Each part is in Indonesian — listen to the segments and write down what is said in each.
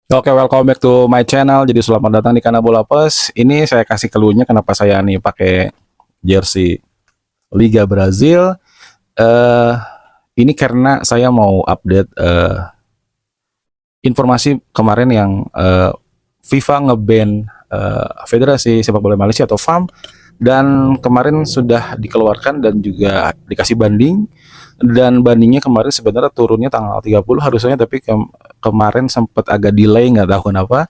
Oke, welcome back to my channel. Jadi selamat datang di kanal Bola Plus. Ini saya kasih clue-nya kenapa saya nih pakai jersey Liga Brazil. Eh ini karena saya mau update informasi kemarin yang FIFA ngeban Federasi Sepak Bola Malaysia atau FAM, dan kemarin sudah dikeluarkan dan juga dikasih banding, dan bandingnya kemarin sebenarnya turunnya tanggal 30 harusnya, tapi kemarin sempat agak delay, nggak tahu kenapa,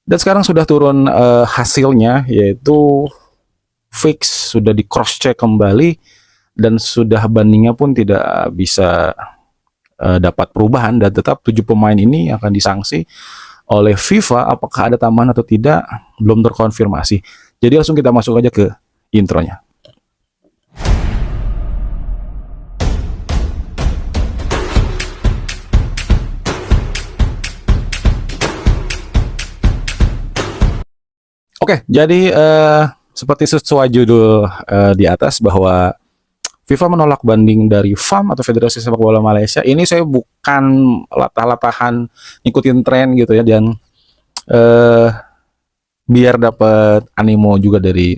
dan sekarang sudah turun hasilnya, yaitu fix, sudah di cross check kembali, dan sudah bandingnya pun tidak bisa dapat perubahan, dan tetap 7 pemain ini akan disanksi oleh FIFA. Apakah ada tambahan atau tidak belum terkonfirmasi. Jadi langsung kita masuk aja ke intronya. Oke, jadi seperti sesuai judul di atas bahwa FIFA menolak banding dari FAM atau Federasi Sepak Bola Malaysia. Ini saya bukan latah-latahan ngikutin tren gitu ya, dan biar dapat animo juga dari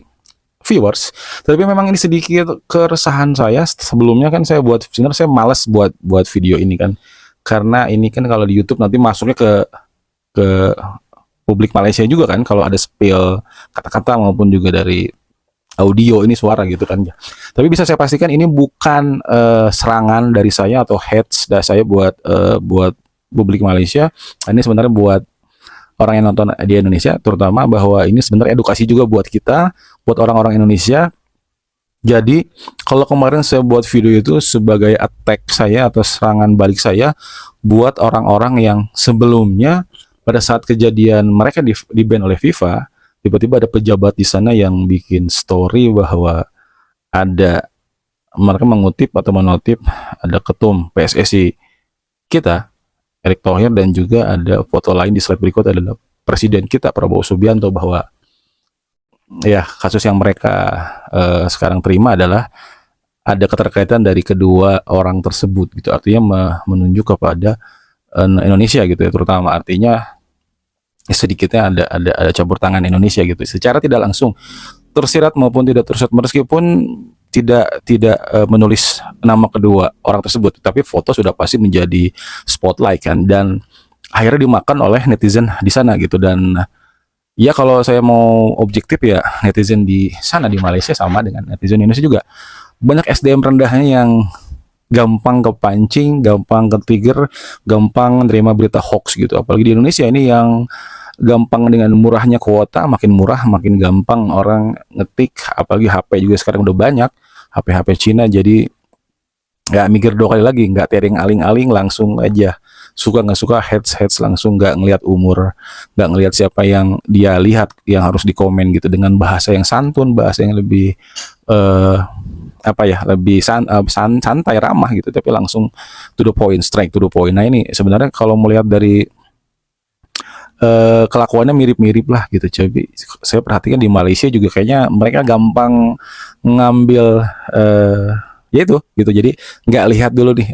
viewers. Tapi memang ini sedikit keresahan saya. Sebelumnya kan saya sebenarnya saya malas buat video ini kan, karena ini kan kalau di YouTube nanti masuknya ke publik Malaysia juga kan, kalau ada spill kata-kata maupun juga dari audio ini suara gitu kan. Tapi bisa saya pastikan ini bukan serangan dari saya atau hate dari saya buat publik Malaysia. Ini sebenarnya buat orang yang nonton di Indonesia, terutama bahwa ini sebenarnya edukasi juga buat kita, buat orang-orang Indonesia. Jadi kalau kemarin saya buat video itu sebagai attack saya atau serangan balik saya buat orang-orang yang sebelumnya pada saat kejadian mereka di ban oleh FIFA, tiba-tiba ada pejabat di sana yang bikin story bahwa ada, mereka mengutip atau menotip ada ketum PSSI kita Erick Thohir, dan juga ada foto lain di slide berikut adalah Presiden kita Prabowo Subianto, bahwa ya kasus yang mereka sekarang terima adalah ada keterkaitan dari kedua orang tersebut gitu, artinya menunjuk kepada Indonesia gitu ya, terutama artinya sedikitnya ada campur tangan Indonesia gitu secara tidak langsung, tersirat maupun tidak tersirat, meskipun tidak menulis nama kedua orang tersebut, tapi foto sudah pasti menjadi spotlight kan, dan akhirnya dimakan oleh netizen di sana gitu. Dan ya kalau saya mau objektif ya, netizen di sana di Malaysia sama dengan netizen Indonesia juga, banyak SDM rendahnya yang gampang kepancing, gampang ke-trigger, gampang menerima berita hoax gitu. Apalagi di Indonesia ini yang gampang dengan murahnya kuota, makin murah makin gampang orang ngetik, apalagi HP juga sekarang udah banyak, HP-HP Cina, jadi nggak mikir dua kali lagi, nggak tering aling-aling, langsung aja suka nggak suka heads langsung, nggak ngelihat umur, nggak ngelihat siapa yang dia lihat yang harus dikomen gitu, dengan bahasa yang santun, bahasa yang lebih apa ya, lebih santai, ramah gitu, tapi langsung to the point, straight to the point. Nah ini sebenarnya kalau melihat dari kelakuannya mirip-mirip lah gitu. Jadi saya perhatikan di Malaysia juga kayaknya mereka gampang ngambil ya itu gitu. Jadi nggak lihat dulu nih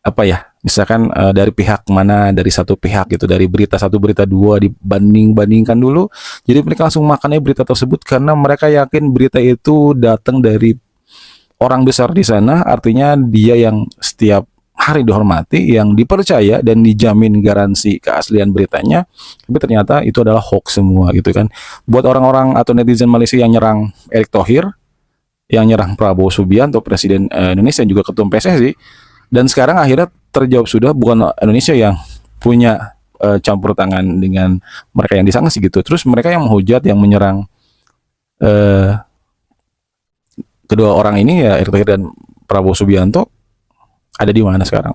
apa ya, misalkan dari pihak mana, dari satu pihak gitu, dari berita satu berita dua dibandingkan dulu. Jadi mereka langsung makannya berita tersebut karena mereka yakin berita itu datang dari orang besar di sana, artinya dia yang setiap hari dihormati, yang dipercaya dan dijamin garansi keaslian beritanya, tapi ternyata itu adalah hoax semua gitu kan. Buat orang-orang atau netizen Malaysia yang nyerang Erick Thohir, yang nyerang Prabowo Subianto, Presiden Indonesia, juga Ketum PSSI, dan sekarang akhirnya terjawab sudah, bukan Indonesia yang punya campur tangan dengan mereka yang disanksi gitu. Terus mereka yang menghujat, yang menyerang kedua orang ini ya, Erick Thohir dan Prabowo Subianto, ada di mana sekarang?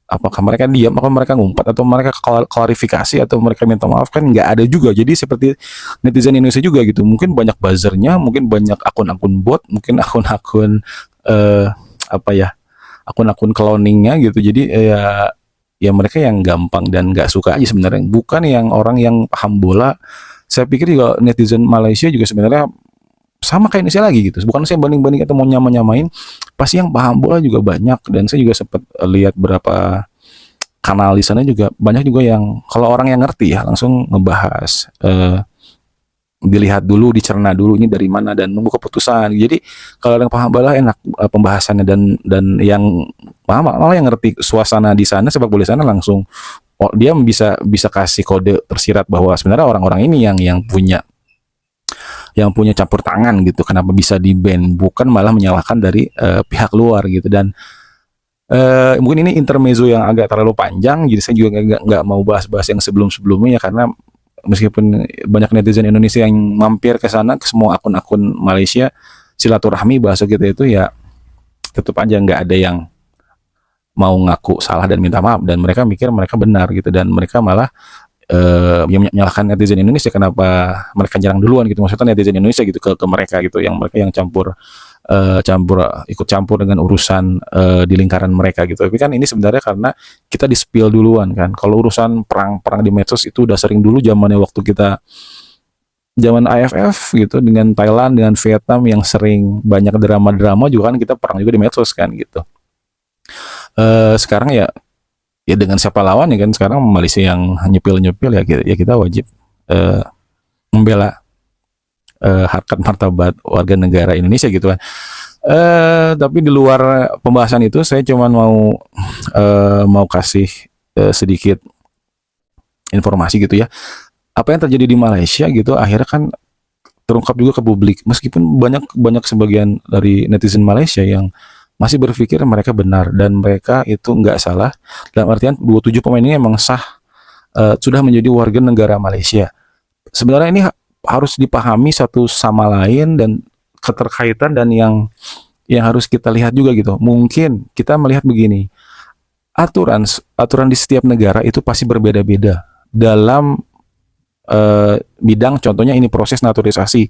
Apakah mereka diam, apakah mereka ngumpat, atau mereka klarifikasi, atau mereka minta maaf? Kan nggak ada juga. Jadi seperti netizen Indonesia juga gitu, mungkin banyak buzzernya, mungkin banyak akun-akun bot, mungkin akun-akun apa ya, akun-akun cloningnya gitu. Jadi ya mereka yang gampang dan nggak suka aja sebenarnya, bukan yang orang yang paham bola. Saya pikir juga netizen Malaysia juga sebenarnya sama kayak Indonesia lagi gitu. Bukan saya banding-banding atau mau nyamain, pasti yang paham bola juga banyak, dan saya juga sempat lihat berapa kanal di sana juga banyak juga yang kalau orang yang ngerti ya langsung ngebahas, dilihat dulu, dicerna dulu ini dari mana dan nunggu keputusan. Jadi kalau yang paham bola enak pembahasannya, dan yang malah yang ngerti suasana di sana sepak bola di sana langsung, oh, dia bisa bisa kasih kode tersirat bahwa sebenarnya orang-orang ini yang punya campur tangan gitu. Kenapa bisa di ban, bukan malah menyalahkan dari pihak luar gitu. Dan mungkin ini intermezzo yang agak terlalu panjang, jadi saya juga nggak mau bahas-bahas yang sebelum-sebelumnya ya, karena meskipun banyak netizen Indonesia yang mampir ke sana, ke semua akun-akun Malaysia silaturahmi bahasa kita itu ya, tetap aja nggak ada yang mau ngaku salah dan minta maaf, dan mereka mikir mereka benar gitu, dan mereka malah menyalahkan netizen Indonesia kenapa mereka jarang duluan gitu, maksudnya netizen Indonesia gitu ke mereka gitu, yang mereka yang ikut campur dengan urusan di lingkaran mereka gitu. Tapi kan ini sebenarnya karena kita di spill duluan kan. Kalau urusan perang di medsos itu udah sering dulu zamannya waktu kita zaman AFF gitu, dengan Thailand, dengan Vietnam yang sering banyak drama-drama juga kan, kita perang juga di medsos kan gitu. Sekarang ya dengan siapa lawan ya kan, sekarang Malaysia yang nyepil ya kita wajib membela harkat martabat warga negara Indonesia gitu kan. Tapi di luar pembahasan itu saya cuma mau kasih sedikit informasi gitu ya. Apa yang terjadi di Malaysia gitu akhirnya kan terungkap juga ke publik, meskipun banyak sebagian dari netizen Malaysia yang masih berpikir mereka benar dan mereka itu nggak salah, dalam artian 27 pemain ini emang sah sudah menjadi warga negara Malaysia. Sebenarnya ini harus dipahami satu sama lain dan keterkaitan, dan yang harus kita lihat juga gitu. Mungkin kita melihat begini, aturan di setiap negara itu pasti berbeda-beda dalam bidang, contohnya ini proses naturalisasi.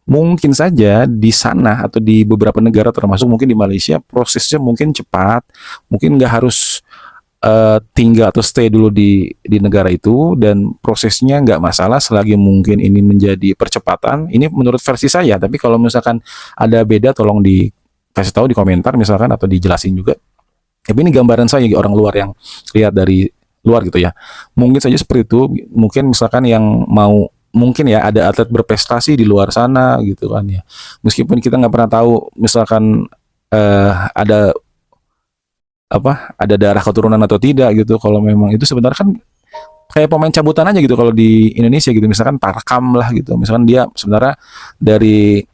Mungkin saja di sana atau di beberapa negara termasuk mungkin di Malaysia prosesnya mungkin cepat, mungkin nggak harus tinggal atau stay dulu di negara itu, dan prosesnya nggak masalah selagi mungkin ini menjadi percepatan. Ini menurut versi saya, tapi kalau misalkan ada beda tolong dikasih tahu di komentar misalkan, atau dijelasin juga. Tapi ini gambaran saya orang luar yang lihat dari luar gitu ya, mungkin saja seperti itu. Mungkin misalkan yang mau, mungkin ya ada atlet berprestasi di luar sana gitu kan ya, meskipun kita nggak pernah tahu misalkan ada darah keturunan atau tidak gitu. Kalau memang itu sebenarnya kan kayak pemain cabutan aja gitu kalau di Indonesia gitu, misalkan Tarkam lah gitu, misalkan dia sebenarnya dari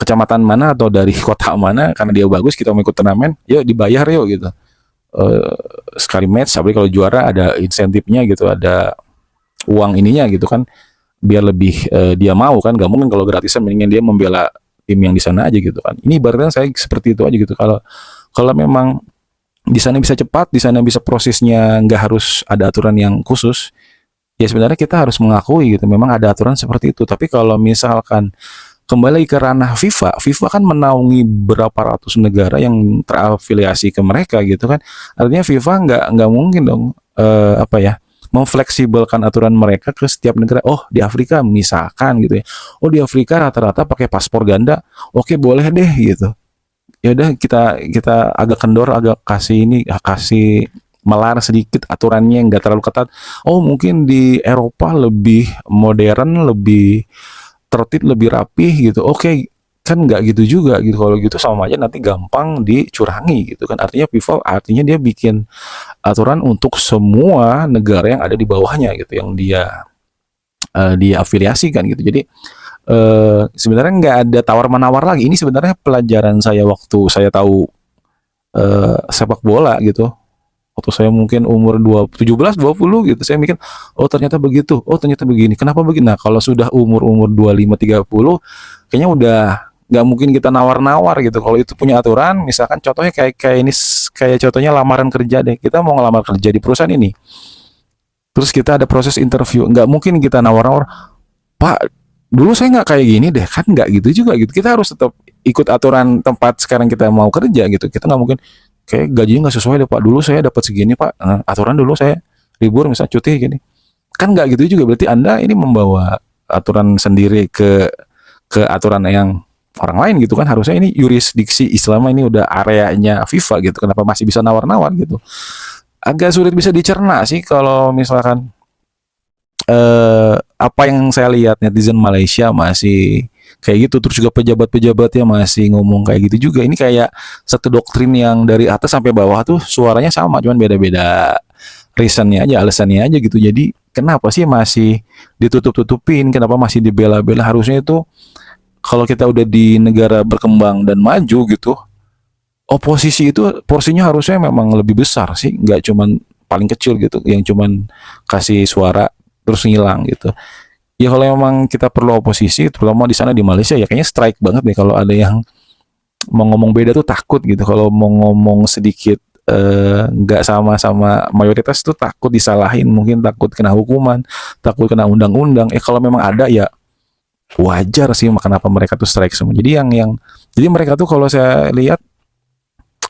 kecamatan mana atau dari kota mana, karena dia bagus kita mau ikut turnamen, yuk dibayar yuk gitu, sekali match, tapi kalau juara ada insentifnya gitu, ada uang ininya gitu kan, biar lebih dia mau kan. Gak mungkin kalau gratisan, mendingan dia membela tim yang di sana aja gitu kan. Ini ibaratnya saya seperti itu aja gitu. Kalau memang di sana bisa cepat, di sana bisa prosesnya nggak harus ada aturan yang khusus, ya sebenarnya kita harus mengakui gitu, memang ada aturan seperti itu. Tapi kalau misalkan kembali ke ranah FIFA kan menaungi berapa ratus negara yang terafiliasi ke mereka gitu kan. Artinya FIFA nggak mungkin dong memfleksibelkan aturan mereka ke setiap negara. Oh di Afrika misalkan gitu ya, oh di Afrika rata-rata pakai paspor ganda, oke boleh deh gitu. Ya udah kita agak kendor, agak kasih melar sedikit aturannya, nggak terlalu ketat. Oh mungkin di Eropa lebih modern, lebih tertib, lebih rapih gitu. Oke, kan nggak gitu juga gitu. Kalau gitu sama aja nanti gampang dicurangi gitu kan. Artinya FIFA dia bikin aturan untuk semua negara yang ada di bawahnya gitu, yang dia afiliasikan gitu. Jadi sebenarnya nggak ada tawar-menawar lagi. Ini sebenarnya pelajaran saya waktu saya tahu sepak bola gitu. Waktu saya mungkin umur 17-20 gitu, saya mikir, oh ternyata begitu, oh ternyata begini, kenapa begini. Nah kalau sudah umur 25-30, kayaknya udah nggak mungkin kita nawar-nawar gitu. Kalau itu punya aturan, misalkan contohnya kayak ini, kayak contohnya lamaran kerja deh. Kita mau ngelamar kerja di perusahaan ini, terus kita ada proses interview, nggak mungkin kita nawar-nawar, Pak dulu saya nggak kayak gini deh, kan nggak gitu juga gitu. Kita harus tetap ikut aturan tempat sekarang kita mau kerja gitu. Kita nggak mungkin kayak gajinya nggak sesuai deh Pak, dulu saya dapat segini Pak, aturan dulu saya libur misalnya cuti gini, kan nggak gitu juga. Berarti Anda ini membawa aturan sendiri ke aturan yang orang lain gitu kan, harusnya ini yurisdiksi Islam, ini udah areanya FIFA gitu, kenapa masih bisa nawar-nawar gitu. Agak sulit bisa dicerna sih kalau misalkan apa yang saya lihat netizen Malaysia masih kayak gitu, terus juga pejabat-pejabatnya masih ngomong kayak gitu juga. Ini kayak satu doktrin yang dari atas sampai bawah tuh suaranya sama, cuman beda-beda reasonnya aja, alasannya aja gitu. Jadi kenapa sih masih ditutup-tutupin, kenapa masih dibela-bela? Harusnya itu kalau kita udah di negara berkembang dan maju gitu, oposisi itu porsinya harusnya memang lebih besar sih, nggak cuman paling kecil gitu yang cuman kasih suara terus ngilang gitu. Ya kalau memang kita perlu oposisi, terutama di sana di Malaysia, ya kayaknya strike banget nih kalau ada yang mau ngomong beda tuh takut gitu. Kalau mau ngomong sedikit nggak sama-sama mayoritas tuh takut disalahin, mungkin takut kena hukuman, takut kena undang-undang. Kalau memang ada ya wajar sih kenapa mereka tuh strike semua. Jadi mereka tuh kalau saya lihat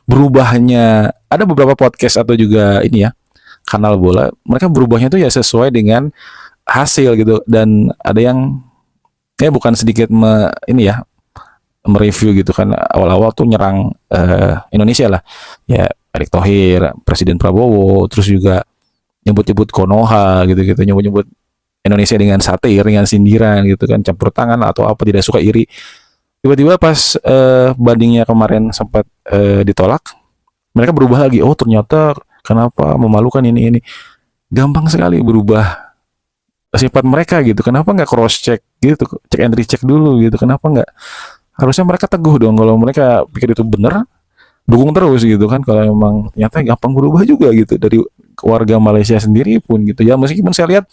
berubahnya, ada beberapa podcast atau juga ini ya kanal bola, mereka berubahnya tuh ya sesuai dengan hasil gitu. Dan ada yang bukan sedikit ini ya mereview gitu kan, awal-awal tuh nyerang Indonesia lah ya, Erick Thohir, Presiden Prabowo, terus juga nyebut-nyebut Konoha gitu-gitu, nyebut-nyebut Indonesia dengan satir, dengan sindiran gitu kan, campur tangan atau apa, tidak suka iri. Tiba-tiba pas bandingnya kemarin sempat ditolak, mereka berubah lagi. Oh ternyata kenapa memalukan ini. Gampang sekali berubah sifat mereka gitu. Kenapa nggak cross check gitu, check and recheck dulu gitu? Kenapa nggak? Harusnya mereka teguh dong. Kalau mereka pikir itu benar, dukung terus gitu kan. Kalau memang ternyata gampang berubah juga gitu dari warga Malaysia sendiri pun gitu ya. Meskipun saya lihat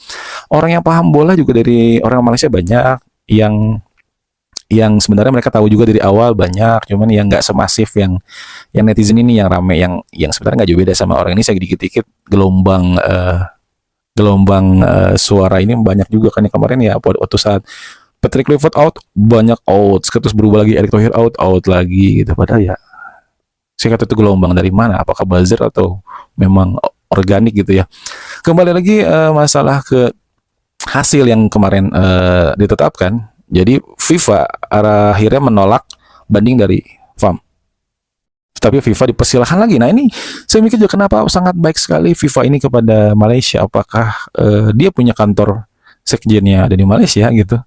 orang yang paham bola juga dari orang Malaysia banyak, yang sebenarnya mereka tahu juga dari awal banyak, cuman yang nggak semasif yang netizen ini yang rame, yang sebenarnya nggak jauh beda sama orang ini. Saya dikit-dikit gelombang suara ini banyak juga kan yang kemarin ya, waktu saat Patrick Kluivert out, banyak out, terus berubah lagi Erick Thohir out lagi gitu. Padahal ya saya kata itu gelombang dari mana, apakah buzzer atau memang organik gitu ya. Kembali lagi masalah ke hasil yang kemarin ditetapkan. Jadi FIFA akhirnya menolak banding dari FAM, tapi FIFA dipersilahkan lagi. Nah ini saya mikir juga kenapa sangat baik sekali FIFA ini kepada Malaysia. Apakah dia punya kantor sekjennya ada di Malaysia gitu,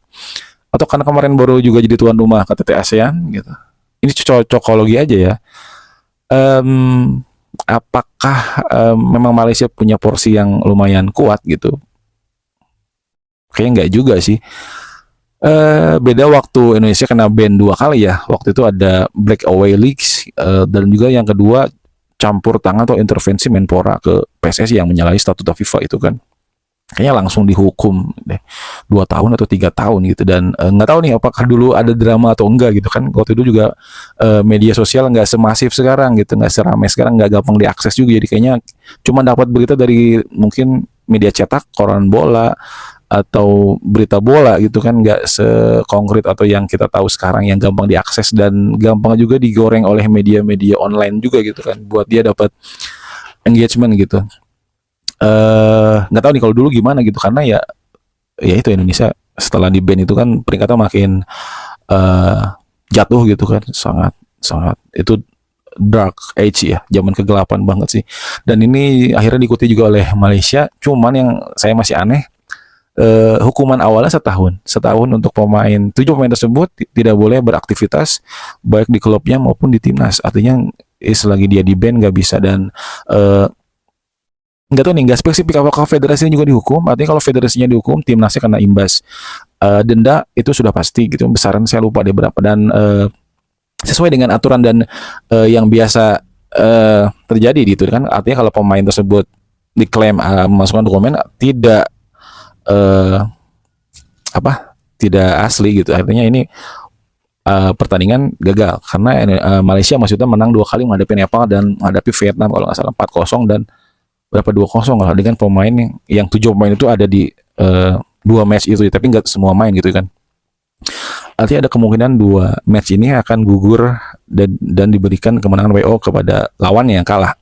atau karena kemarin baru juga jadi tuan rumah KTT ASEAN gitu. Ini cocokologi aja ya. Apakah memang Malaysia punya porsi yang lumayan kuat gitu? Kayaknya enggak juga sih. Beda waktu Indonesia kena ban 2 kali ya. Waktu itu ada breakaway leagues, dan juga yang kedua campur tangan atau intervensi Menpora ke PSSI yang menyalahi statuta FIFA itu kan. Kayaknya langsung dihukum deh 2 tahun atau 3 tahun gitu. Dan nggak tahu nih apakah dulu ada drama atau enggak gitu kan. Waktu itu juga media sosial nggak semasif sekarang gitu, nggak seramai sekarang, nggak gampang diakses juga. Jadi kayaknya cuma dapat berita dari mungkin media cetak, koran bola atau berita bola gitu kan, nggak sekonkret atau yang kita tahu sekarang yang gampang diakses dan gampang juga digoreng oleh media-media online juga gitu kan, buat dia dapat engagement gitu. Nggak tahu nih kalau dulu gimana gitu, karena ya itu Indonesia setelah di ban itu kan peringkatnya makin jatuh gitu kan, sangat itu dark age ya, zaman kegelapan banget sih. Dan ini akhirnya diikuti juga oleh Malaysia. Cuman yang saya masih aneh, hukuman awalnya setahun untuk pemain, 7 pemain tersebut tidak boleh beraktivitas baik di klubnya maupun di timnas. Artinya selagi dia di ban nggak bisa. Dan nggak tahu nih, nggak spesifik apakah federasinya juga dihukum. Artinya kalau federasinya dihukum, timnasnya kena imbas. Denda itu sudah pasti gitu, besaran saya lupa deh berapa. Dan sesuai dengan aturan dan yang biasa terjadi gitu kan. Artinya kalau pemain tersebut diklaim memasukkan dokumen tidak tidak asli gitu, artinya ini pertandingan gagal karena Malaysia maksudnya menang 2 kali menghadapi Nepal dan menghadapi Vietnam kalau nggak salah 4-0 dan berapa 2-0 lah, dengan pemain yang 7 pemain itu ada di 2 match itu, tapi nggak semua main gitu kan. Artinya ada kemungkinan 2 match ini akan gugur dan diberikan kemenangan WO kepada lawannya yang kalah,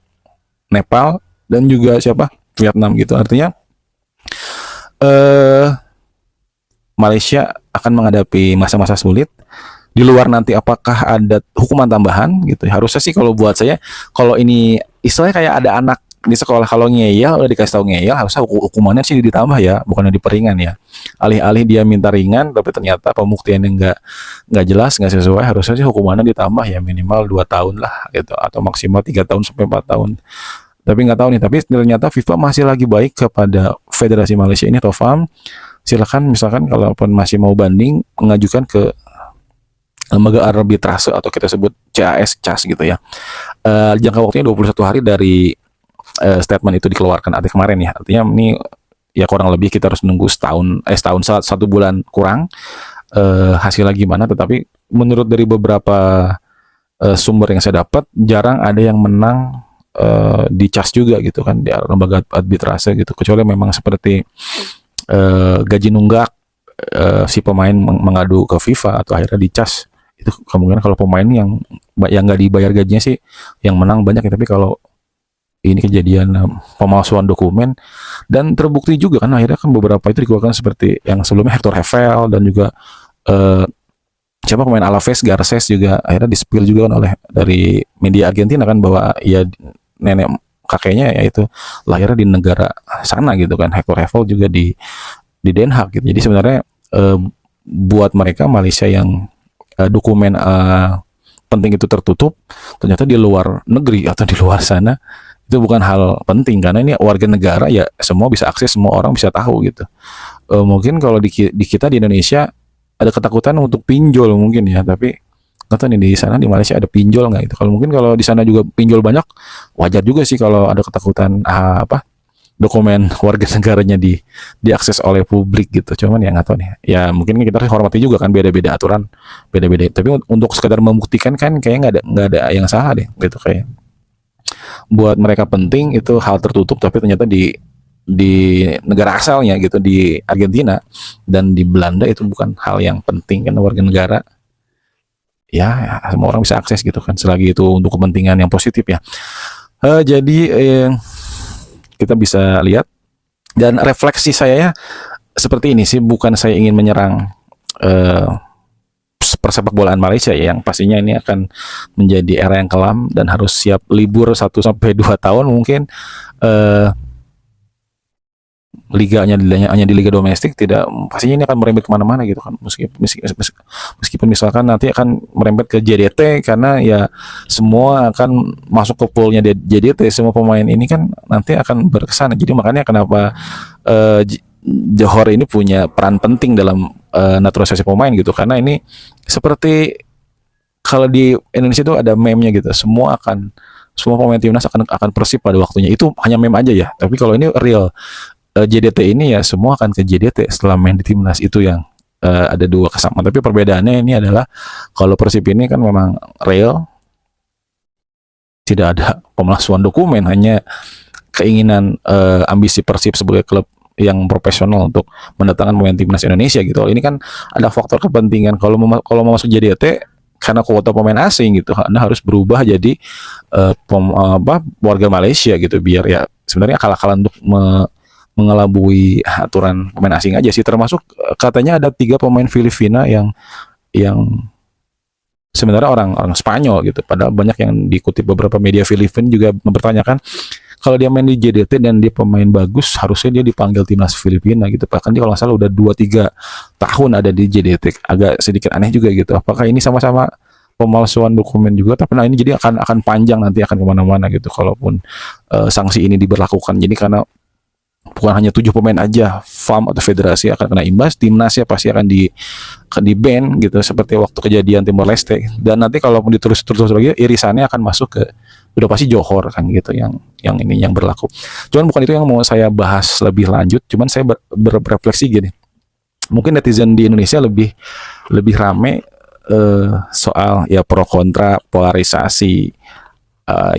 Nepal dan juga Vietnam gitu. Artinya Malaysia akan menghadapi masa-masa sulit, di luar nanti apakah ada hukuman tambahan gitu. Harusnya sih kalau buat saya, kalau ini istilahnya kayak ada anak di sekolah kalau ngeyel udah dikasih tahu ngeyel, harusnya hukumannya sih ditambah ya, bukannya diperingan ya. Alih-alih dia minta ringan tapi ternyata pembuktiannya nggak jelas, nggak sesuai, harusnya sih hukumannya ditambah ya, minimal 2 tahun lah gitu, atau maksimal 3 tahun sampai 4 tahun. Tapi nggak tahu nih, tapi ternyata FIFA masih lagi baik kepada Federasi Malaysia ini, Tofam. Silakan misalkan kalaupun masih mau banding, mengajukan ke lembaga arbitrase atau kita sebut CAS gitu ya. Jangka waktunya 21 hari dari statement itu dikeluarkan arti kemarin ya. Artinya ini ya kurang lebih kita harus nunggu setahun 1 bulan kurang hasilnya gimana. Tetapi menurut dari beberapa sumber yang saya dapat, jarang ada yang menang di CAS juga gitu kan, di lembaga arbitrase gitu, kecuali memang seperti gaji nunggak, si pemain mengadu ke FIFA atau akhirnya di CAS. Itu kemungkinan kalau pemain yang nggak dibayar gajinya sih yang menang banyak ya. Tapi kalau ini kejadian pemalsuan dokumen dan terbukti juga kan, akhirnya kan beberapa itu dikeluarkan seperti yang sebelumnya Hector Hevel dan juga siapa pemain Alaves, Garces juga akhirnya di-spill juga kan oleh dari media Argentina kan, bahwa ya nenek kakeknya ya itu lahirnya di negara sana gitu kan, Hector Hevel juga di Den Haag gitu. Jadi sebenarnya buat mereka Malaysia yang dokumen penting itu tertutup, ternyata di luar negeri atau di luar sana itu bukan hal penting, karena ini warga negara ya, semua bisa akses, semua orang bisa tahu gitu. Mungkin kalau di kita di Indonesia ada ketakutan untuk pinjol mungkin ya, tapi nggak tahu nih di sana di Malaysia ada pinjol nggak itu. Kalau mungkin kalau di sana juga pinjol banyak, wajar juga sih kalau ada ketakutan dokumen warga negaranya diakses oleh publik gitu. Cuman ya nggak tahu nih, ya mungkin kita harus hormati juga kan, beda-beda aturan, beda-beda. Tapi untuk sekedar membuktikan kan kayaknya nggak ada yang salah deh gitu. Kayak buat mereka penting itu hal tertutup, tapi ternyata di negara asalnya gitu, di Argentina dan di Belanda itu bukan hal yang penting kan, warga negara ya semua orang bisa akses gitu kan, selagi itu untuk kepentingan yang positif ya. Jadi kita bisa lihat, dan refleksi saya ya seperti ini sih, bukan saya ingin menyerang persepak bolaan Malaysia ya, yang pastinya ini akan menjadi era yang kelam dan harus siap libur 1-2 tahun mungkin. Liganya hanya di liga domestik, tidak, pastinya ini akan merembet kemana-mana gitu kan, meskipun misalkan nanti akan merembet ke JDT, karena ya semua akan masuk ke poolnya JDT, semua pemain ini kan nanti akan berkesan. Jadi makanya kenapa Johor ini punya peran penting dalam naturalisasi pemain gitu, karena ini seperti kalau di Indonesia itu ada meme-nya gitu, semua pemain timnas akan Persib pada waktunya, itu hanya meme aja ya. Tapi kalau ini real, JDT ini ya semua akan ke JDT setelah main di timnas. Itu yang ada 2 kesamaan. Tapi perbedaannya ini adalah kalau Persib ini kan memang real, tidak ada pemalsuan dokumen, hanya keinginan ambisi Persib sebagai klub yang profesional untuk mendatangkan pemain timnas Indonesia gitu. Ini kan ada faktor kepentingan. Kalau mau masuk JDT karena kuota pemain asing gitu, Anda harus berubah jadi warga Malaysia gitu, biar ya sebenarnya akal-akalan untuk mengelabui aturan pemain asing aja sih. Termasuk katanya ada 3 pemain Filipina yang sebenarnya orang Spanyol gitu. Padahal banyak yang dikutip beberapa media Filipina juga mempertanyakan, kalau dia main di JDT dan dia pemain bagus, harusnya dia dipanggil timnas Filipina gitu. Bahkan dia kalau nggak salah udah 2-3 tahun ada di JDT. Agak sedikit aneh juga gitu. Apakah ini sama-sama pemalsuan dokumen juga? Tapi nah ini jadi akan panjang, nanti akan kemana-mana gitu kalaupun sanksi ini diberlakukan. Jadi karena bukan hanya 7 pemain aja, FAM atau federasi akan kena imbas, timnasnya pasti akan di ban gitu, seperti waktu kejadian Timor Leste. Dan nanti kalaupun terus lagi, irisannya akan masuk ke udah pasti Johor kan gitu, yang ini yang berlaku. Cuman bukan itu yang mau saya bahas lebih lanjut. Cuman saya berrefleksi gini, mungkin netizen di Indonesia lebih rame soal ya pro kontra, polarisasi,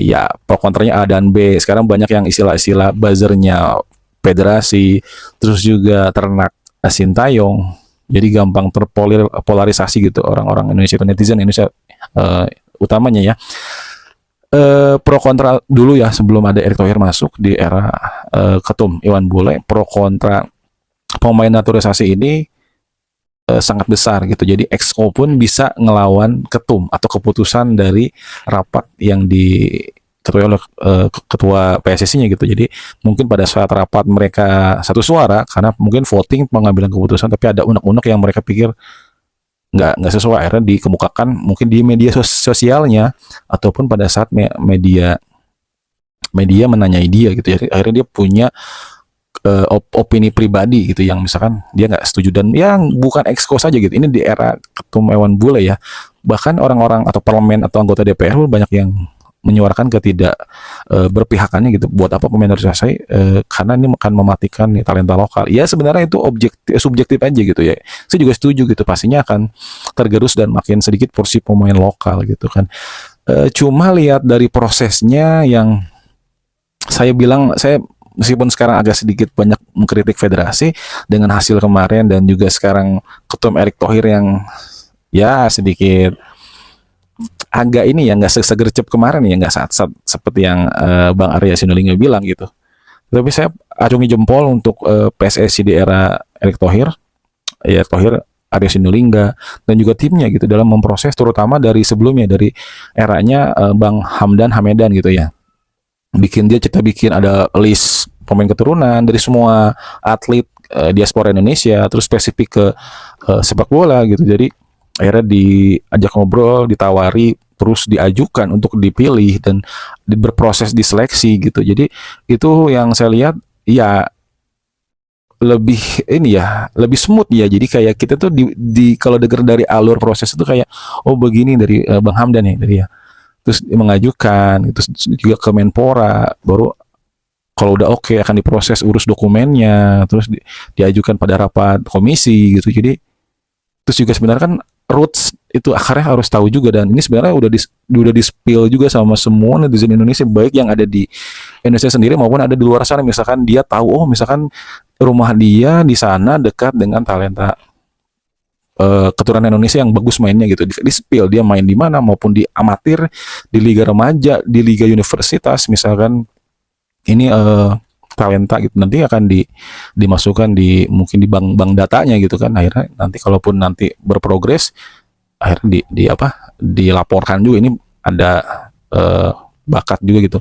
ya pro kontranya A dan B. Sekarang banyak yang istilah-istilah buzzernya federasi, terus juga ternak Sintayong, jadi gampang terpolarisasi gitu orang-orang Indonesia, netizen Indonesia utamanya ya. Pro kontra dulu ya, sebelum ada Erick Thohir masuk di era Ketum Iwan Bule, pro kontra pemain naturalisasi ini sangat besar gitu. Jadi exco pun bisa ngelawan ketum atau keputusan dari rapat yang diketuai oleh ketua PSSI-nya gitu. Jadi mungkin pada saat rapat mereka satu suara karena mungkin voting pengambilan keputusan, tapi ada unek-unek yang mereka pikir nggak sesuai, akhirnya dikemukakan mungkin di media sosialnya ataupun pada saat media menanyai dia gitu. Jadi akhirnya dia punya opini pribadi gitu yang misalkan dia nggak setuju, dan yang bukan exco saja gitu. Ini di era ketum Ewan Bule ya, bahkan orang-orang atau parlemen atau anggota DPR banyak yang menyuarakan ketidak berpihakannya gitu. Buat apa pemain harus selesai? Karena ini akan mematikan nih talenta lokal. Ya sebenarnya itu subjektif aja gitu ya. Saya juga setuju gitu, pastinya akan tergerus dan makin sedikit porsi pemain lokal gitu kan. Cuma lihat dari prosesnya yang saya bilang, saya meskipun sekarang agak sedikit banyak mengkritik federasi dengan hasil kemarin dan juga sekarang ketum Erick Thohir yang ya sedikit agak ini ya, nggak segercep kemarin ya, nggak saat seperti yang Bang Arya Sinulinga bilang gitu. Tapi saya acungi jempol untuk PSSI di era Erick Thohir, ya Thohir, Arya Sinulinga dan juga timnya gitu dalam memproses, terutama dari sebelumnya, dari eranya Bang Hamdan Hamedan gitu ya. Kita bikin ada list pemain keturunan dari semua atlet diaspora Indonesia, terus spesifik ke sepak bola gitu. Jadi akhirnya diajak ngobrol, ditawari, terus diajukan untuk dipilih dan berproses diseleksi gitu. Jadi itu yang saya lihat ya lebih ini ya, lebih smooth ya. Jadi kayak kita tuh kalau dengar dari alur proses itu kayak oh begini dari Bang Hamdan ya, dari ya. Terus mengajukan, terus juga ke Menpora, baru kalau udah oke akan diproses, urus dokumennya, terus diajukan pada rapat komisi gitu. Jadi terus juga sebenarnya kan roots itu akarnya harus tahu juga, dan ini sebenarnya udah di spill juga sama semua netizen Indonesia, baik yang ada di Indonesia sendiri maupun ada di luar sana. Misalkan dia tahu oh misalkan rumah dia di sana dekat dengan talenta keturunan Indonesia yang bagus mainnya gitu, di spill dia main di mana, maupun di amatir, di liga remaja, di liga universitas misalkan ini talenta gitu, nanti akan dimasukkan mungkin di bank datanya gitu kan. Akhirnya nanti kalaupun nanti berprogres, akhirnya dilaporkan juga ini ada bakat juga gitu.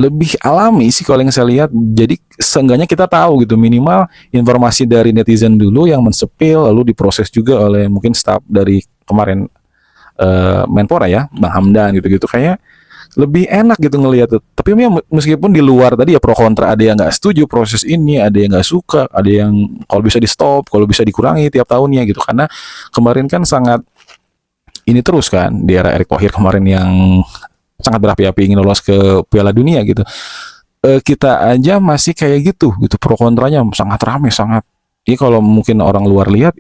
Lebih alami sih kalau yang saya lihat. Jadi seenggaknya kita tahu gitu, minimal informasi dari netizen dulu yang mensepil, lalu diproses juga oleh mungkin staf dari kemarin Menpora ya, Bang Hamdan gitu-gitu. Kayak lebih enak gitu ngelihat tuh. Tapi meskipun di luar tadi ya pro kontra, ada yang nggak setuju proses ini, ada yang nggak suka, ada yang kalau bisa di stop, kalau bisa dikurangi tiap tahunnya gitu. Karena kemarin kan sangat ini terus kan di era Erick Thohir kemarin yang sangat berapi-api ingin lolos ke Piala Dunia gitu. Kita aja masih kayak gitu pro kontranya sangat ramai, sangat. Jadi kalau mungkin orang luar lihat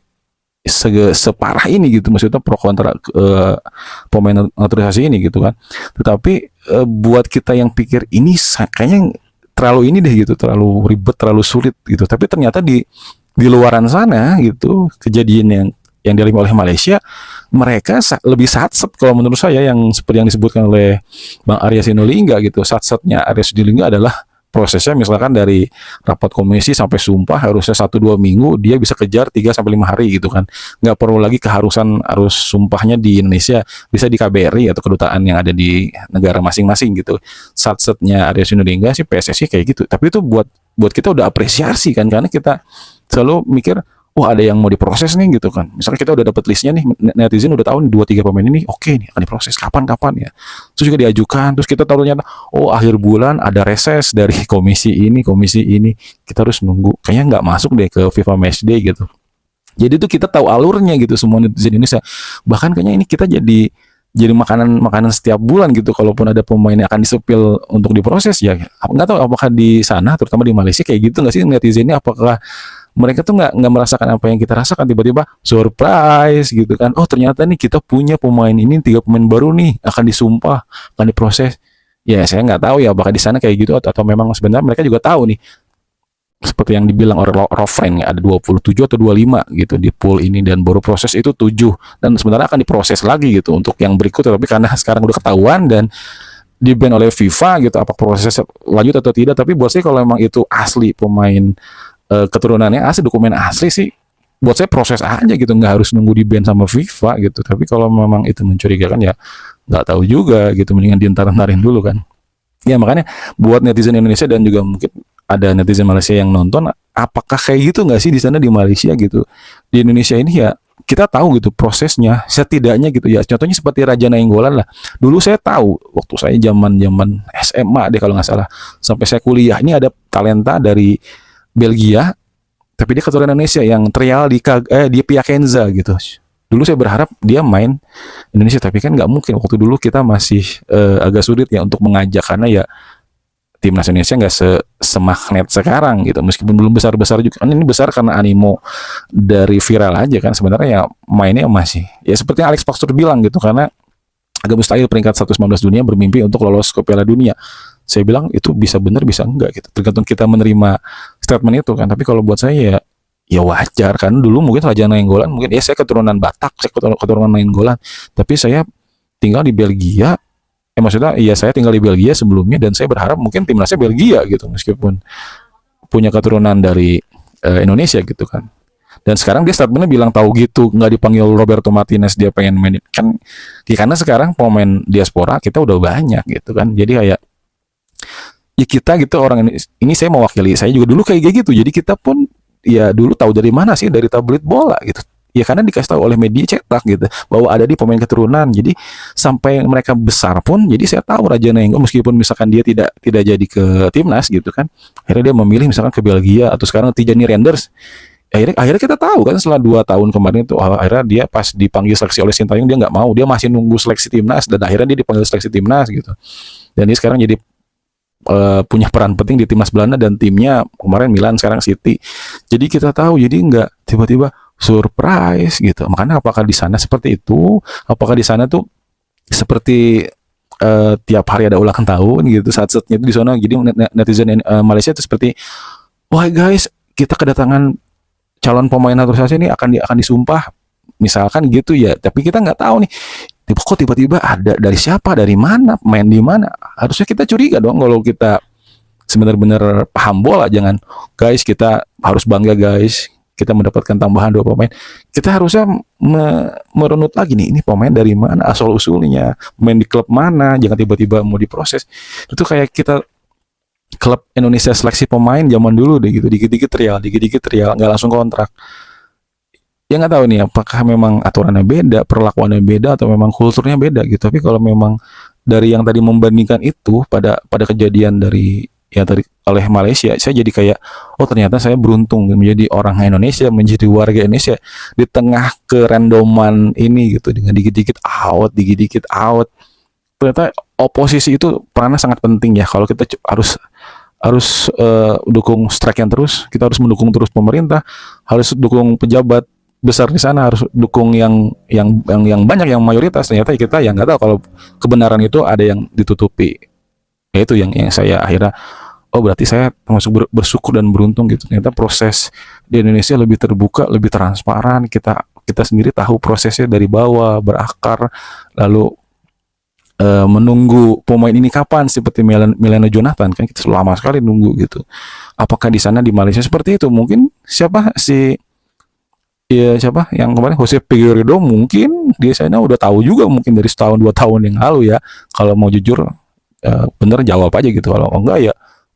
separah ini gitu, maksudnya pro kontra pemain naturalisasi ini gitu kan. Tetapi buat kita yang pikir ini kayaknya terlalu ini deh gitu, terlalu ribet, terlalu sulit gitu. Tapi ternyata di luaran sana gitu, kejadian yang dialami oleh Malaysia, mereka lebih satset kalau menurut saya, yang seperti yang disebutkan oleh Bang Arya Sinulinga gitu. Satsetnya Arya Sinulinga adalah prosesnya misalkan dari rapat komisi sampai sumpah harusnya 1-2 minggu, dia bisa kejar 3-5 hari gitu kan. Nggak perlu lagi keharusan harus sumpahnya di Indonesia, bisa di KBRI atau kedutaan yang ada di negara masing-masing gitu. Satsetnya Arya Sinulinga sih PSSI kayak gitu. Tapi itu buat kita udah apresiasi kan, karena kita selalu mikir wah ada yang mau diproses nih gitu kan. Misalnya kita udah dapat listnya nih, netizen udah tahu nih 2-3 pemain ini oke nih akan diproses kapan ya. Terus juga diajukan, terus kita tahu ternyata oh akhir bulan ada reses dari komisi ini, kita harus nunggu. Kayaknya nggak masuk deh ke FIFA Matchday gitu. Jadi tuh kita tahu alurnya gitu semua netizen Indonesia. Bahkan kayaknya ini kita jadi makanan setiap bulan gitu. Kalaupun ada pemain yang akan disepil untuk diproses ya, nggak tahu apakah di sana terutama di Malaysia kayak gitu nggak sih netizennya, apakah mereka tuh nggak merasakan apa yang kita rasakan, tiba-tiba surprise gitu kan, oh ternyata nih kita punya pemain ini, 3 pemain baru nih akan disumpah, akan diproses. Ya saya nggak tahu ya apakah di sana kayak gitu atau memang sebenarnya mereka juga tahu nih, seperti yang dibilang oleh Rovren ya, ada 27 atau 25 gitu di pool ini, dan baru proses itu 7, dan sebenarnya akan diproses lagi gitu untuk yang berikut, tapi karena sekarang udah ketahuan dan di-ban oleh FIFA gitu, apa proses lanjut atau tidak. Tapi buat saya kalau memang itu asli pemain keturunannya asli, dokumen asli sih, buat saya proses aja gitu, nggak harus nunggu di ban sama FIFA gitu. Tapi kalau memang itu mencurigakan ya nggak tahu juga gitu, mendingan diantar-antarin dulu kan. Ya makanya buat netizen Indonesia dan juga mungkin ada netizen Malaysia yang nonton, apakah kayak gitu nggak sih di sana di Malaysia gitu? Di Indonesia ini ya kita tahu gitu prosesnya, setidaknya gitu ya. Contohnya seperti Raja Nainggolan lah. Dulu saya tahu waktu saya zaman SMA deh kalau nggak salah, sampai saya kuliah ini ada talenta dari Belgia, tapi dia keturunan Indonesia yang trial di Piacenza gitu. Dulu saya berharap dia main Indonesia, tapi kan nggak mungkin. Waktu dulu kita masih agak sulit ya untuk mengajak, karena ya timnas Indonesia nggak semagnet sekarang gitu, meskipun belum besar-besar juga. Kan ini besar karena animo dari viral aja kan. Sebenarnya ya mainnya masih ya seperti yang Alex Paxtur bilang gitu, karena agak mustahil peringkat 119 dunia bermimpi untuk lolos ke Piala Dunia. Saya bilang itu bisa benar bisa enggak gitu, tergantung kita menerima statement itu kan. Tapi kalau buat saya ya wajar kan. Dulu mungkin Raja Nainggolan, mungkin ya saya keturunan Batak, saya keturunan Nainggolan, tapi saya tinggal di Belgia. Maksudnya iya saya tinggal di Belgia sebelumnya, dan saya berharap mungkin timnasnya Belgia gitu, meskipun punya keturunan dari Indonesia gitu kan. Dan sekarang dia statementnya bilang tahu gitu, nggak dipanggil Roberto Martinez, dia pengen main kan ya, karena sekarang pemain diaspora kita udah banyak gitu kan. Jadi kayak ya kita gitu orang ini saya mewakili, saya juga dulu kayak gitu. Jadi kita pun ya dulu tahu dari mana sih, dari tabloid bola gitu. Ya karena dikasih tahu oleh media cetak gitu bahwa ada di pemain keturunan. Jadi sampai mereka besar pun, jadi saya tahu Raja Nainggolan meskipun misalkan dia tidak jadi ke timnas gitu kan, akhirnya dia memilih misalkan ke Belgia, atau sekarang Tijani Renders. Akhirnya kita tahu kan setelah 2 tahun kemarin itu, akhirnya dia pas dipanggil seleksi oleh Sintayong dia nggak mau, dia masih nunggu seleksi timnas, dan akhirnya dia dipanggil seleksi timnas gitu. Dan dia sekarang jadi punya peran penting di timnas Belanda, dan timnya kemarin Milan, sekarang City. Jadi kita tahu, jadi nggak tiba-tiba surprise gitu. Makanya apakah di sana seperti itu? Apakah di sana tuh seperti tiap hari ada ulang tahun gitu, saat-saatnya itu di sana. Jadi netizen Malaysia itu seperti, wah guys, kita kedatangan calon pemain naturalisasi ini akan disumpah, misalkan gitu ya. Tapi kita nggak tahu nih, kok tiba-tiba ada dari siapa, dari mana, main di mana. Harusnya kita curiga dong kalau kita sebenarnya paham bola. Jangan guys, kita harus bangga guys, kita mendapatkan tambahan 2 pemain. Kita harusnya merunut lagi nih, ini pemain dari mana, asal usulnya, main di klub mana. Jangan tiba-tiba mau diproses. Itu kayak kita klub Indonesia seleksi pemain zaman dulu deh gitu, dikit-dikit trial, nggak langsung kontrak. Ya nggak tahu nih apakah memang aturannya beda, perlakuannya beda, atau memang kulturnya beda gitu. Tapi kalau memang dari yang tadi membandingkan itu pada kejadian dari ya tadi oleh Malaysia, saya jadi kayak, oh ternyata saya beruntung menjadi orang Indonesia, menjadi warga Indonesia di tengah kerandoman ini gitu, dengan dikit-dikit out. Ternyata oposisi itu perannya sangat penting ya. Kalau kita harus dukung strike yang terus, kita harus mendukung terus pemerintah, harus dukung pejabat besar di sana, harus dukung yang banyak, yang mayoritas. Ternyata kita yang nggak tahu kalau kebenaran itu ada yang ditutupi. Ya itu yang saya akhirnya, oh berarti saya termasuk bersyukur dan beruntung gitu. Ternyata proses di Indonesia lebih terbuka, lebih transparan. Kita sendiri tahu prosesnya dari bawah, berakar, lalu menunggu pemain ini kapan, seperti Milena Jonathan kan kita lama sekali nunggu gitu. Apakah di sana di Malaysia seperti itu? Mungkin siapa yang kemarin, Jose Figueiredo, mungkin di sana udah tahu juga, mungkin dari 1-2 tahun yang lalu ya. Kalau mau jujur bener jawab aja gitu, kalau enggak ya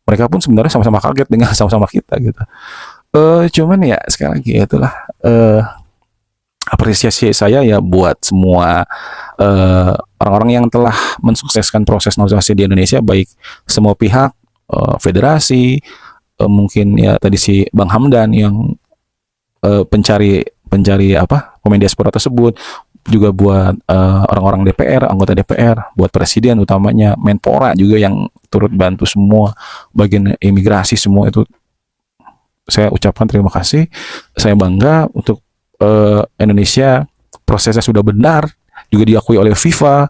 mereka pun sebenarnya sama-sama kaget dengan sama-sama kita gitu. Cuman ya sekali lagi itulah apresiasi saya ya buat semua orang-orang yang telah mensukseskan proses naturalisasi di Indonesia, baik semua pihak, federasi, mungkin ya tadi si Bang Hamdan yang pencari pemain diaspora tersebut, juga buat orang-orang DPR, anggota DPR, buat presiden utamanya, Menpora juga yang turut bantu semua, bagian imigrasi semua itu saya ucapkan terima kasih. Saya bangga untuk Indonesia, prosesnya sudah benar, juga diakui oleh FIFA,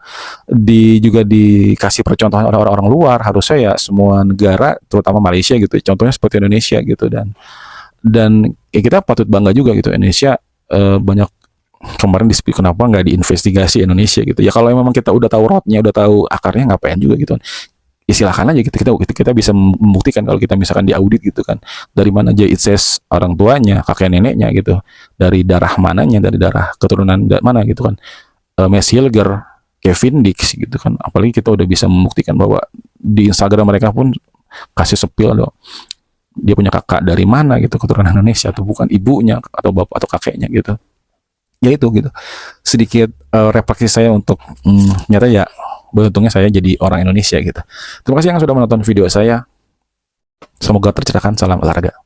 juga dikasih percontohan oleh orang-orang luar. Harusnya ya semua negara, terutama Malaysia gitu, contohnya seperti Indonesia gitu, dan ya kita patut bangga juga gitu. Indonesia banyak kemarin dispute kenapa nggak diinvestigasi Indonesia gitu ya. Kalau memang kita udah tahu rootnya, udah tahu akarnya, ngapain juga gitu. Ya silakan aja gitu, kita bisa membuktikan kalau kita misalkan diaudit gitu kan, dari mana aja it says orang tuanya, kakek neneknya gitu, dari darah mananya, dari darah keturunan mana gitu kan. Max Hilger, Kevin Dix gitu kan. Apalagi kita udah bisa membuktikan bahwa di Instagram mereka pun kasih sepil loh, dia punya kakak dari mana gitu, keturunan Indonesia atau bukan, ibunya atau bapak atau kakeknya gitu. Ya itu gitu. Sedikit refleksi saya untuk nyata ya beruntungnya saya jadi orang Indonesia gitu. Terima kasih yang sudah menonton video saya. Semoga tercerahkan. Salam olahraga.